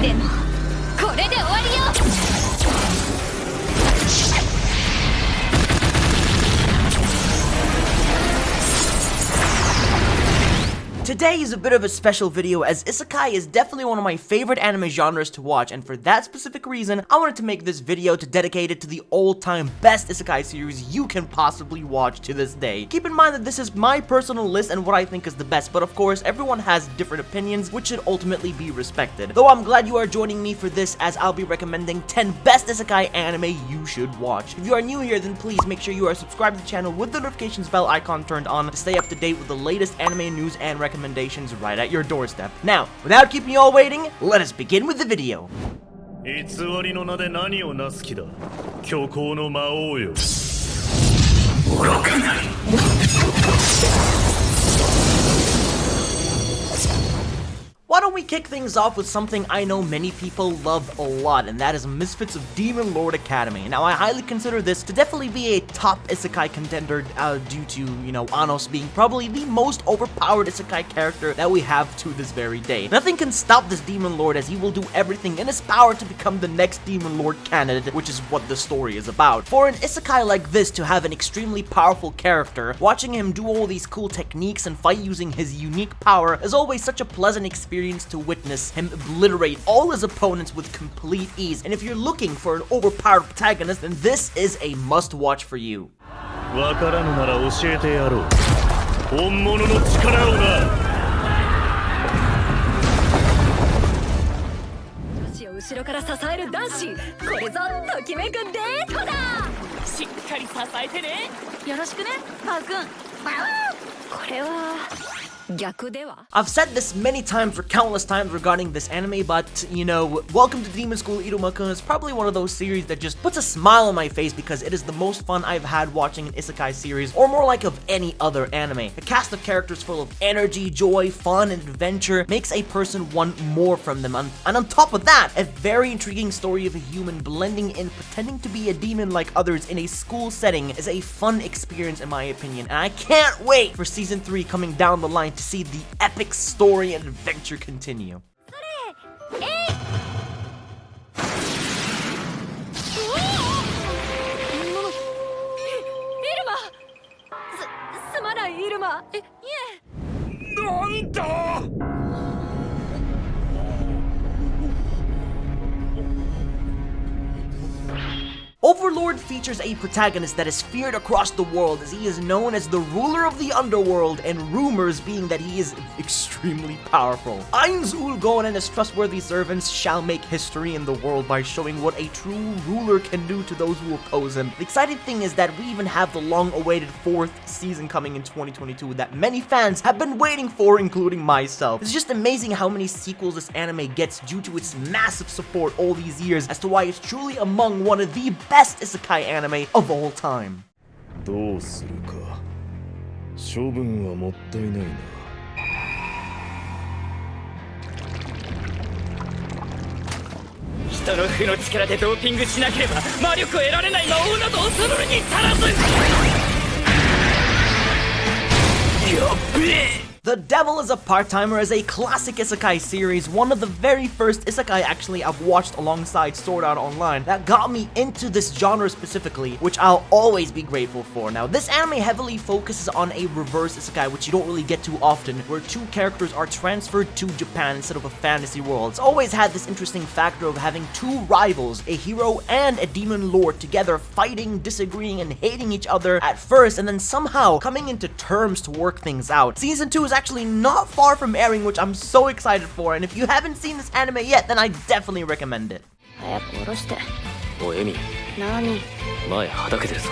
でもこれで終わりよ。Today is a bit of a special video as Isekai is definitely one of my favorite anime genres to watch, and for that specific reason, I wanted to make this video to dedicate it to the all-time best Isekai series you can possibly watch to this day. Keep in mind that this is my personal list and what I think is the best, but of course, everyone has different opinions, which should ultimately be respected. Though I'm glad you are joining me for this, as I'll be recommending 10 best Isekai anime you should watch. If you are new here, then please make sure you are subscribed to the channel with the notifications bell icon turned on to stay up to date with the latest anime news and recommendations right at your doorstep. Now, without keeping you all waiting, let us begin with the video. 偽りの名で何をなす気だ、虚構の魔王よ。愚かなり。Why don't we kick things off with something I know many people love a lot, and that is MISFIT's of Demon Lord Academy. Now, I highly consider this to definitely be a top isekai contender due to, Anos being probably the most overpowered isekai character that we have to this very day. Nothing can stop this Demon Lord, as he will do everything in his power to become the next Demon Lord candidate, which is what the story is about. For an isekai like this to have an extremely powerful character, watching him do all these cool techniques and fight using his unique power is always such a pleasant experience to witness him obliterate all his opponents with complete ease. And if you're looking for an overpowered protagonist, then this is a must-watch for you. わからぬなら教えてやろう。本物の力をな。女子を後ろから支える男子、これぞときめくデートだ。しっかり支えてね。よろしくね、パー君。これは。I've said this many times or countless times regarding this anime, but, Welcome to Demon School Iruma-kun is probably one of those series that just puts a smile on my face because it is the most fun I've had watching an isekai series, or more like of any other anime. A cast of characters full of energy, joy, fun, and adventure makes a person want more from them, and on top of that, a very intriguing story of a human blending in pretending to be a demon like others in a school setting is a fun experience in my opinion, and I can't wait for season 3 coming down the line to see the epic story and adventure continue. Overlord features a protagonist that is feared across the world, as he is known as the ruler of the underworld, and rumors being that he is extremely powerful. Ainz-Ulgon and his trustworthy servants shall make history in the world by showing what a true ruler can do to those who oppose him. The exciting thing is that we even have the long-awaited 4th season coming in 2022 that many fans have been waiting for, including myself. It's just amazing how many sequels this anime gets due to its massive support all these years, as to why it's truly among one of the best isekai anime of all time. どうするか。処分はもったいないな。人の負の力でドーピングしなければ魔力を得られない魔王など恐るるに足らず。やっべえ。 The Devil is a Part-Timer is a classic isekai series, one of the very first isekai actually I've watched alongside Sword Art Online that got me into this genre specifically, which I'll always be grateful for. Now, this anime heavily focuses on a reverse isekai, which you don't really get too often, where two characters are transferred to Japan instead of a fantasy world. It's always had this interesting factor of having two rivals, a hero and a demon lord, together fighting, disagreeing, and hating each other at first, and then somehow coming into terms to work things out. Season 2 is actually not far from airing, which I'm so excited for, and if you haven't seen this anime yet, then I definitely recommend it. おいエミ。何？前はだけてるぞ。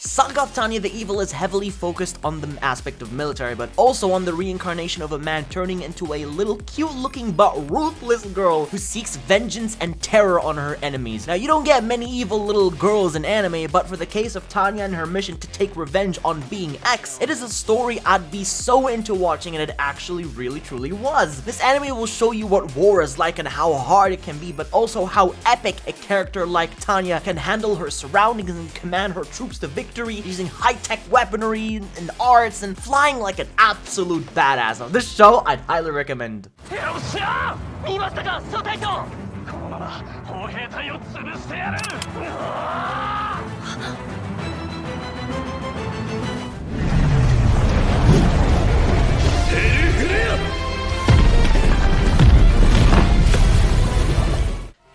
Saga of Tanya the Evil is heavily focused on the aspect of military, but also on the reincarnation of a man turning into a little cute-looking but ruthless girl who seeks vengeance and terror on her enemies. Now, you don't get many evil little girls in anime, but for the case of Tanya and her mission to take revenge on being X, it is a story I'd be so into watching, and it actually really truly was. This anime will show you what war is like and how hard it can be, but also how epic a character like Tanya can handle her surroundings and command her troops to victory military, using high-tech weaponry and arts, and flying like an absolute badass. Now, this show, I'd highly recommend.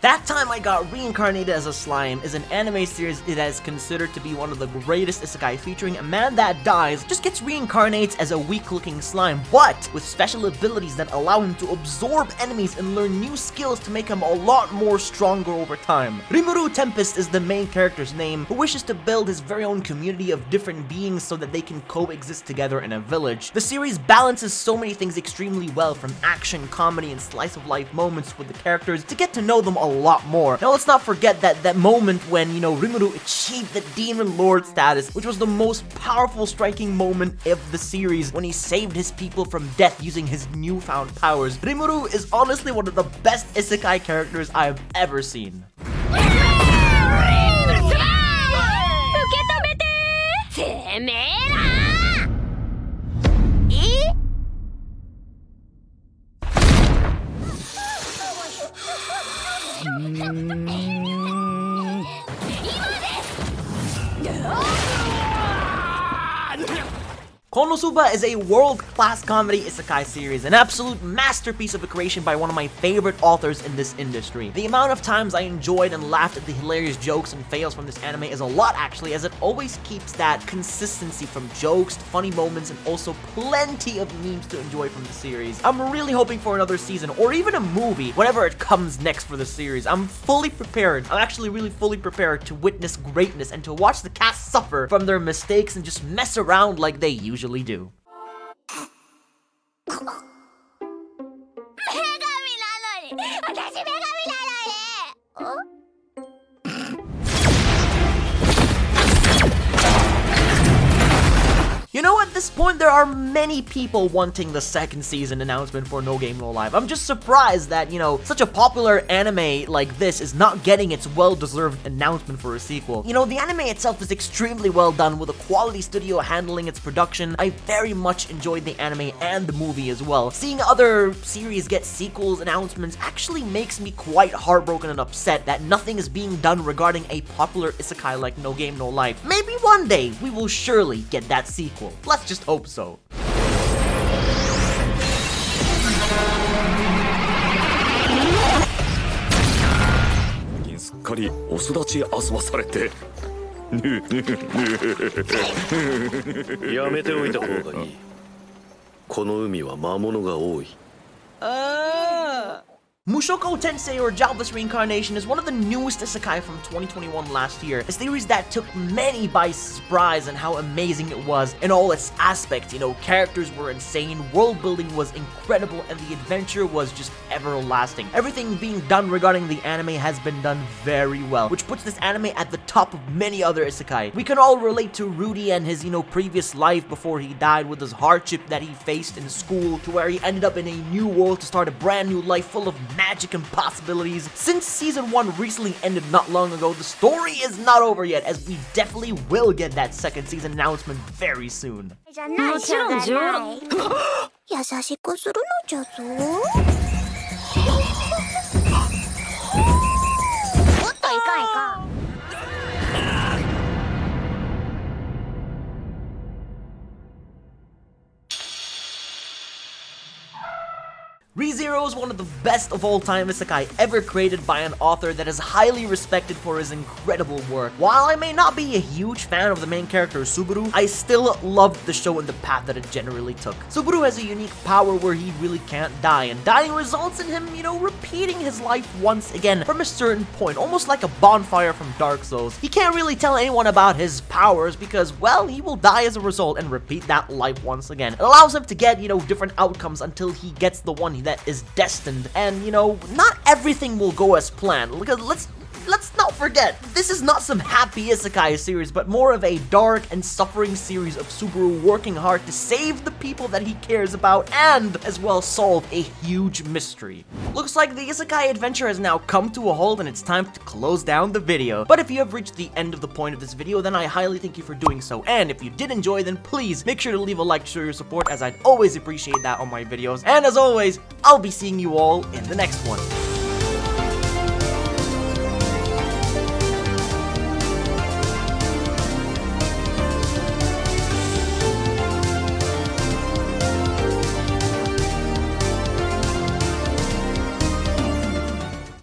That Time I Got Reincarnated as a Slime is an anime series that is considered to be one of the greatest isekai, featuring a man that dies, just gets reincarnated as a weak-looking slime, but with special abilities that allow him to absorb enemies and learn new skills to make him a lot more stronger over time. Rimuru Tempest is the main character's name, who wishes to build his very own community of different beings so that they can coexist together in a village. The series balances so many things extremely well, from action, comedy, and slice-of-life moments with the characters to get to know them a lot more. Now let's not forget that moment when, Rimuru achieved the Demon Lord status, which was the most powerful, striking moment of the series when he saved his people from death using his newfound powers. Rimuru is honestly one of the best isekai characters I have ever seen. Konosuba is a world-class comedy isekai series, an absolute masterpiece of a creation by one of my favorite authors in this industry. The amount of times I enjoyed and laughed at the hilarious jokes and fails from this anime is a lot, actually, as it always keeps that consistency from jokes to funny moments, and also plenty of memes to enjoy from the series. I'm really hoping for another season, or even a movie, whenever it comes next for the series. I'm fully prepared. I'm actually really fully prepared to witness greatness and to watch the cast suffer from their mistakes and just mess around like they usually do. You know, at this point, there are many people wanting the second season announcement for No Game No Life. I'm just surprised that, such a popular anime like this is not getting its well-deserved announcement for a sequel. The anime itself is extremely well done, with a quality studio handling its production. I very much enjoyed the anime and the movie as well. Seeing other series get sequels announcements actually makes me quite heartbroken and upset that nothing is being done regarding a popular isekai like No Game No Life. Maybe one day we will surely get that sequel. Let's just hope so. Mushoku Tensei, or Jobless Reincarnation, is one of the newest isekai from 2021 last year, a series that took many by surprise and how amazing it was in all its aspects. Characters were insane, world building was incredible, and the adventure was just everlasting. Everything being done regarding the anime has been done very well, which puts this anime at the top of many other isekai. We can all relate to Rudy and his, previous life before he died, with his hardship that he faced in school, to where he ended up in a new world to start a brand new life full of magic and possibilities. Since season 1 recently ended not long ago, the story is not over yet, as we definitely will get that second season announcement very soon. ReZero is one of the best of all time isekai ever created by an author that is highly respected for his incredible work. While I may not be a huge fan of the main character Subaru, I still loved the show and the path that it generally took. Subaru has a unique power where he really can't die, and dying results in him, repeating his life once again from a certain point, almost like a bonfire from Dark Souls. He can't really tell anyone about his powers because, well, he will die as a result and repeat that life once again. It allows him to get, different outcomes until he gets the one that is destined, and not everything will go as planned. Let's let's not forget, this is not some happy isekai series, but more of a dark and suffering series of Subaru working hard to save the people that he cares about and as well solve a huge mystery. Looks like the isekai adventure has now come to a halt and it's time to close down the video. But if you have reached the end of the point of this video, then I highly thank you for doing so, and if you did enjoy, then please make sure to leave a like to show your support, as I'd always appreciate that on my videos. And as always, I'll be seeing you all in the next one.